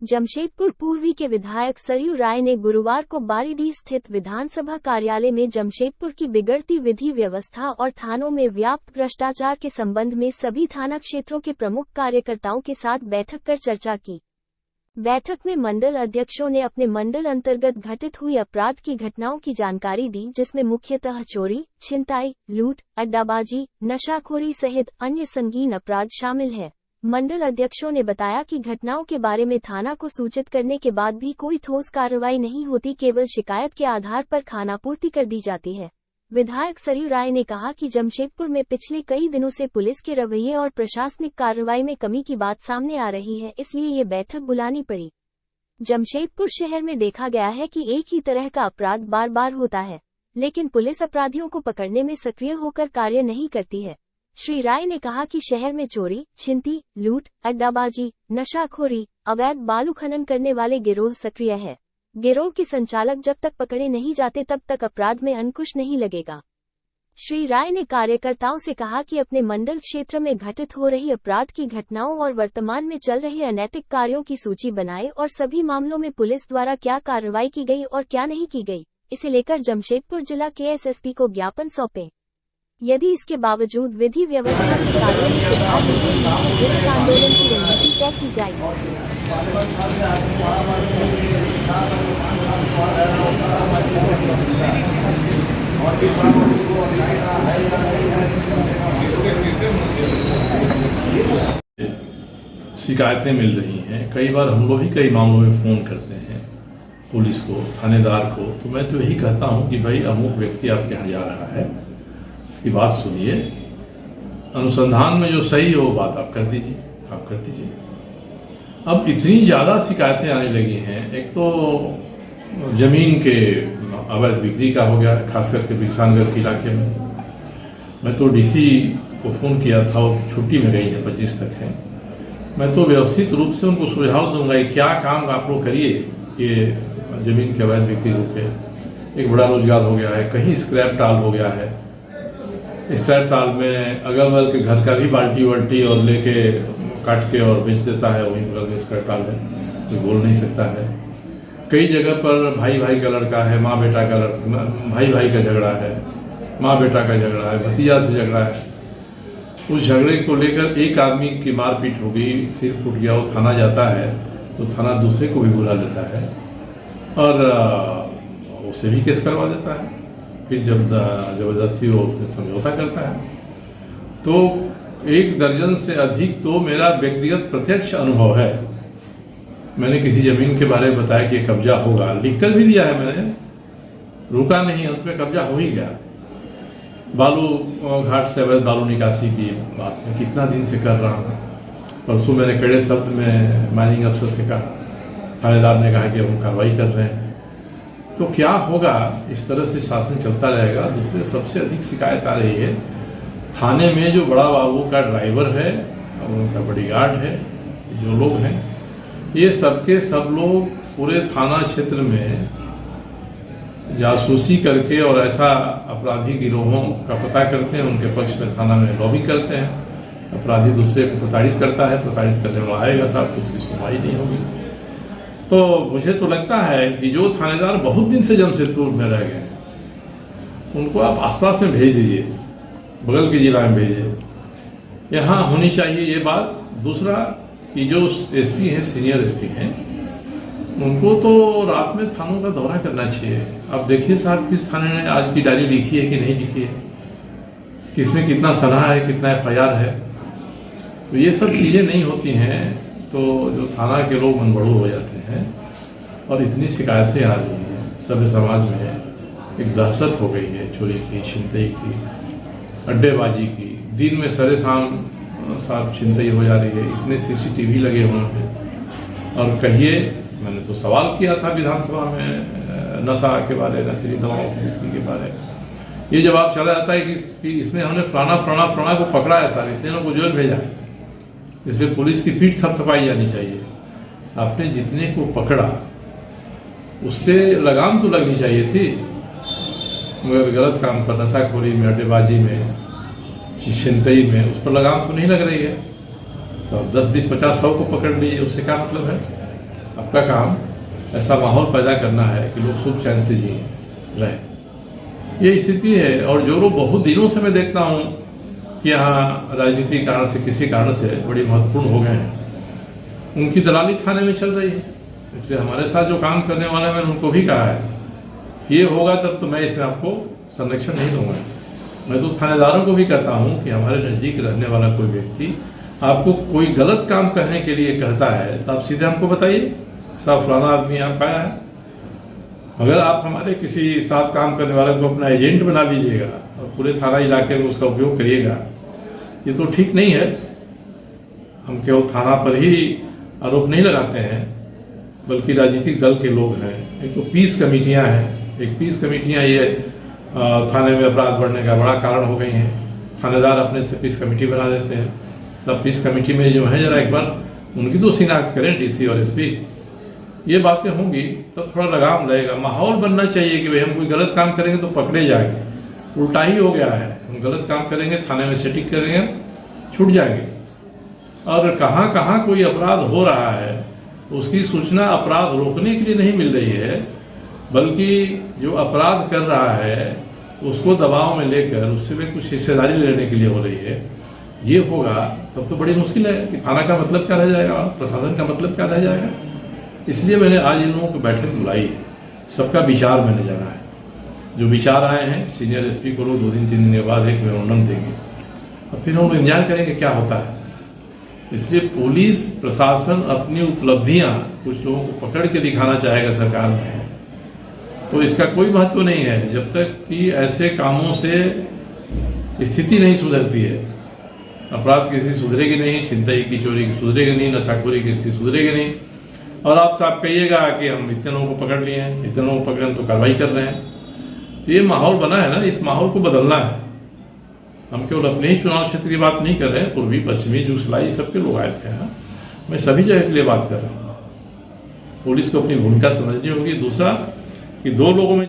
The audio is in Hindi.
जमशेदपुर पूर्वी के विधायक सरयू राय ने गुरुवार को बारीडीह स्थित विधानसभा कार्यालय में जमशेदपुर की बिगड़ती विधि व्यवस्था और थानों में व्याप्त भ्रष्टाचार के संबंध में सभी थाना क्षेत्रों के प्रमुख कार्यकर्ताओं के साथ बैठक कर चर्चा की। बैठक में मंडल अध्यक्षों ने अपने मंडल अंतर्गत घटित हुई अपराध की घटनाओं की जानकारी दी, जिसमें मुख्यतः चोरी, छिनताई, लूट, अड्डाबाजी, नशाखोरी सहित अन्य संगीन अपराध शामिल है। मंडल अध्यक्षों ने बताया कि घटनाओं के बारे में थाना को सूचित करने के बाद भी कोई ठोस कार्रवाई नहीं होती, केवल शिकायत के आधार पर खानापूर्ति कर दी जाती है। विधायक सरयू राय ने कहा कि जमशेदपुर में पिछले कई दिनों से पुलिस के रवैये और प्रशासनिक कार्रवाई में कमी की बात सामने आ रही है, इसलिए ये बैठक बुलानी पड़ी। जमशेदपुर शहर में देखा गया है कि एक ही तरह का अपराध बार बार होता है, लेकिन पुलिस अपराधियों को पकड़ने में सक्रिय होकर कार्य नहीं करती है। श्री राय ने कहा कि शहर में चोरी, छिनती, लूट, अड्डाबाजी, नशाखोरी, अवैध बालू खनन करने वाले गिरोह सक्रिय है। गिरोह के संचालक जब तक पकड़े नहीं जाते तब तक अपराध में अंकुश नहीं लगेगा। श्री राय ने कार्यकर्ताओं से कहा कि अपने मंडल क्षेत्र में घटित हो रही अपराध की घटनाओं और वर्तमान में चल रहे अनैतिक कार्यों की सूची बनाएं और सभी मामलों में पुलिस द्वारा क्या कार्रवाई की गई और क्या नहीं की गई, इसे लेकर जमशेदपुर जिला के एसएसपी को ज्ञापन सौंपें। यदि इसके बावजूद विधि व्यवस्था के कार्यों में सुधार नहीं होगा तो विरोध आंदोलन की रणनीति तय की जाएगी। शिकायतें मिल रही हैं, कई बार हम लोग भी कई मामलों में फ़ोन करते हैं पुलिस को, थानेदार को, तो मैं तो यही कहता हूं कि भाई अमुक व्यक्ति आपके यहाँ जा रहा है, इसकी बात सुनिए, अनुसंधान में जो सही हो बात आप कर दीजिए, आप कर दीजिए। अब इतनी ज़्यादा शिकायतें आने लगी हैं, एक तो ज़मीन के अवैध बिक्री का हो गया, खास करके बिरसानगढ़ के इलाके में। मैं तो डीसी को फ़ोन किया था, वो छुट्टी में गई है, 25 तक है। मैं तो व्यवस्थित रूप से उनको सुझाव दूंगा कि क्या काम आप लोग करिए, ये ज़मीन के अवैध बिक्री रुके। एक बड़ा रोजगार हो गया है, कहीं स्क्रैप टाल हो गया है, स्क्रैप टाल में अगल बगल के घर का भी बाल्टी वाल्टी और लेके काट के और बेच देता है, वहीं बगल में स्क्रैप टाल है, कोई बोल नहीं सकता है। कई जगह पर भाई भाई का लड़का है, माँ बेटा का भाई भाई का झगड़ा है, माँ बेटा का झगड़ा है, भतीजा से झगड़ा है। उस झगड़े को लेकर एक आदमी की मारपीट हो गई, सिर फूट गया, वो थाना जाता है तो थाना दूसरे को भी बुला लेता है और उससे भी केस करवा देता है। फिर जब ज़बरदस्ती वो समझौता करता है। तो 1 दर्जन से अधिक तो मेरा व्यक्तिगत प्रत्यक्ष अनुभव है। मैंने किसी ज़मीन के बारे में बताया कि कब्जा होगा, लिखकर भी दिया है मैंने, रुका नहीं, अंत में कब्जा हो ही गया। बालू घाट से अवैध बालू निकासी की बात मैं कितना दिन से कर रहा हूँ। परसों मैंने कड़े शब्द में माइनिंग अफसर से कहा, थानेदार ने कहा कि हम कार्रवाई कर रहे हैं। तो क्या होगा, इस तरह से शासन चलता रहेगा। दूसरे सबसे अधिक शिकायत आ रही है थाने में जो बड़ा बाबू का ड्राइवर है और उनका बॉडीगार्ड है, जो लोग हैं, ये सबके सब लोग पूरे थाना क्षेत्र में जासूसी करके और ऐसा अपराधी गिरोहों का पता करते हैं, उनके पक्ष में थाना में लॉबी करते हैं। अपराधी दूसरे को प्रताड़ित करता है, प्रताड़ित करने वाला आएगा साहब तो उसकी सुनवाई नहीं होगी। तो मुझे तो लगता है कि जो थानेदार बहुत दिन से जमशेदपुर में रह गए हैं, उनको आप आसपास में भेज दीजिए, बगल के जिला में भेजिए, यहाँ होनी चाहिए ये बात। दूसरा कि जो एसपी हैं, सीनियर एसपी हैं, उनको तो रात में थानों का दौरा करना चाहिए। अब देखिए साहब, किस थाने ने आज की डायरी लिखी है कि नहीं लिखी है, किसमें कितना सलाह है, कितना FIR है। तो ये सब चीज़ें नहीं होती हैं तो जो थाना के लोग मनबड़ू हो जाते हैं और इतनी शिकायतें आ रही हैं। सभ्य समाज में एक दहशत हो गई है, चोरी की, छिनतई की, अड्डेबाजी की। दिन में सरे शाम साहब छिनतई हो जा रही है, इतने CCTV लगे हुए हैं। और कहिए, मैंने तो सवाल किया था विधानसभा में नशा के बारे, नशीली दवाओं की बिक्री के बारे। ये जवाब चला जाता है कि इसमें हमने फलाना को पकड़ा है, सारे तीनों को जेल भेजा है। इसलिए पुलिस की पीठ थपथपाई जानी चाहिए। आपने जितने को पकड़ा उससे लगाम तो लगनी चाहिए थी, मगर गलत काम पर, नशाखोरी में, अड्डेबाजी में, छिनतई में, उस पर लगाम तो नहीं लग रही है। तो 10, 20, 50, 100 को पकड़ लीजिए, उससे क्या मतलब है। आपका काम ऐसा माहौल पैदा करना है कि लोग सुख चैन से जिए रहे। ये स्थिति है। और जो लोग बहुत दिनों से मैं देखता हूँ कि यहाँ राजनीतिक कारण से किसी कारण से बड़ी महत्वपूर्ण हो गए हैं, उनकी दलाली थाने में चल रही है। इसलिए हमारे साथ जो काम करने वाले हैं, मैंने उनको भी कहा है ये होगा तब तो मैं इसमें आपको संरक्षण नहीं दूंगा। मैं तो थानेदारों को भी कहता हूँ कि हमारे नज़दीक रहने वाला कोई व्यक्ति आपको कोई गलत काम कहने के लिए कहता है तो आप सीधे हमको बताइए, साहब फलाना आदमी आपका है। अगर आप हमारे किसी साथ काम करने वाले को अपना एजेंट बना लीजिएगा और पूरे थाना इलाके में उसका उपयोग करिएगा, ये तो ठीक नहीं है। हम केवल थाना पर ही आरोप नहीं लगाते हैं, बल्कि राजनीतिक दल के लोग हैं। एक तो पीस कमेटियां हैं, एक पीस कमेटियां ये थाने में अपराध बढ़ने का बड़ा कारण हो गई हैं। थानेदार अपने से पीस कमेटी बना देते हैं। सब पीस कमेटी में जो है जरा एक बार उनकी तो शिनाख्त करें, डीसी और एसपी। ये बातें होंगी तब थोड़ा लगाम लगेगा। माहौल बनना चाहिए कि भाई हम कोई गलत काम करेंगे तो पकड़े जाएंगे। उल्टा ही हो गया है, हम गलत काम करेंगे थाने में सेटिंग करेंगे छूट जाएंगे। और कहाँ कहाँ कोई अपराध हो रहा है उसकी सूचना अपराध रोकने के लिए नहीं मिल रही है, बल्कि जो अपराध कर रहा है उसको दबाव में लेकर उससे भी कुछ हिस्सेदारी लेने के लिए हो रही है। ये होगा तब तो बड़ी मुश्किल है कि थाना का मतलब क्या रह जाएगा, प्रशासन का मतलब क्या रह जाएगा। इसलिए मैंने आज इन लोगों को बैठक बुलाई है, सबका विचार मैंने जाना है। जो विचार आए हैं सीनियर एसपी को लोग 2-3 दिन के बाद एक मेमोरेंडम देंगे और फिर हम इंतजार करेंगे क्या होता है। इसलिए पुलिस प्रशासन अपनी उपलब्धियां कुछ लोगों को पकड़ के दिखाना चाहेगा सरकार में, तो इसका कोई महत्व नहीं है जब तक कि ऐसे कामों से स्थिति नहीं सुधरती है। अपराध की स्थिति सुधरेगी नहीं, छिनतई की चोरी की सुधरेगी नहीं, नशाखोरी की स्थिति सुधरेगी नहीं। और आप कहिएगा कि हम इतने लोगों को पकड़ लिए हैं, इतने लोगों को पकड़े तो कार्रवाई कर रहे हैं। तो ये माहौल बना है ना, इस माहौल को बदलना है। हम केवल अपने ही चुनाव क्षेत्र की बात नहीं कर रहे हैं, पूर्वी पश्चिमी जूसलाई सबके लोग आए थे ना। मैं सभी जगह के लिए बात कर रहा हूँ। पुलिस को अपनी भूमिका समझनी होगी। दूसरा कि 2 लोगों में